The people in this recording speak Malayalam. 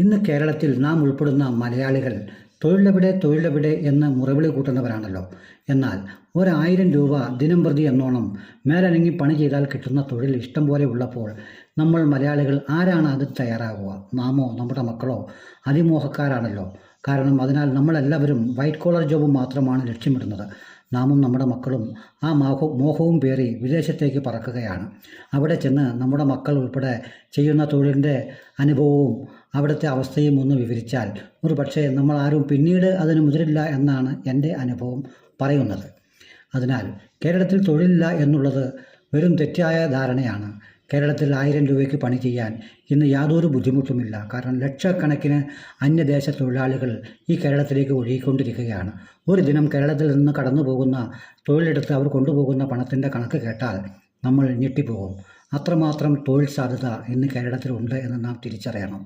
ഇന്ന് കേരളത്തിൽ നാം ഉൾപ്പെടുന്ന മലയാളികൾ തൊഴിലെവിടെ എന്ന് മുറവിളി കൂട്ടുന്നവരാണല്ലോ. എന്നാൽ 1000 രൂപ ദിനംപ്രതി എന്നോണം മേലനങ്ങി പണി ചെയ്താൽ കിട്ടുന്ന തൊഴിൽ ഇഷ്ടം പോലെ ഉള്ളപ്പോൾ നമ്മൾ മലയാളികൾ ആരാണ് അതിന് തയ്യാറാകുക? നാമോ നമ്മുടെ മക്കളോ? അതിമോഹക്കാരാണല്ലോ. കാരണം അതിനാൽ നമ്മളെല്ലാവരും വൈറ്റ് കോളർ ജോബ് മാത്രമാണ് ലക്ഷ്യമിടുന്നത്. നാമും നമ്മുടെ മക്കളും ആ മോഹവും പേറി വിദേശത്തേക്ക് പറക്കുകയാണ്. അവിടെ ചെന്ന് നമ്മുടെ മക്കൾ ഉൾപ്പെടെ ചെയ്യുന്ന തൊഴിലിൻ്റെ അനുഭവവും അവിടുത്തെ അവസ്ഥയും ഒന്ന് വിവരിച്ചാൽ ഒരു പക്ഷേ നമ്മളാരും പിന്നീട് അതിന് മുതിരില്ല എന്നാണ് എൻ്റെ അനുഭവം പറയുന്നത്. അതിനാൽ കേരളത്തിൽ തൊഴിലില്ല എന്നുള്ളത് വെറും തെറ്റായ ധാരണയാണ്. കേരളത്തിൽ 1000 രൂപയ്ക്ക് പണി ചെയ്യാൻ ഇന്ന് യാതൊരു ബുദ്ധിമുട്ടുമില്ല. കാരണം ലക്ഷക്കണക്കിന് അന്യദേശ തൊഴിലാളികൾ ഈ കേരളത്തിലേക്ക് ഒഴുകിക്കൊണ്ടിരിക്കുകയാണ്. ഒരു ദിനം കേരളത്തിൽ നിന്ന് കടന്നു പോകുന്ന തൊഴിലെടുത്ത് അവർ കൊണ്ടുപോകുന്ന പണത്തിൻ്റെ കണക്ക് കേട്ടാൽ നമ്മൾ ഞെട്ടിപ്പോകും. അത്രമാത്രം തൊഴിൽ സാധ്യത ഇന്ന് കേരളത്തിലുണ്ട് എന്ന് നാം തിരിച്ചറിയണം.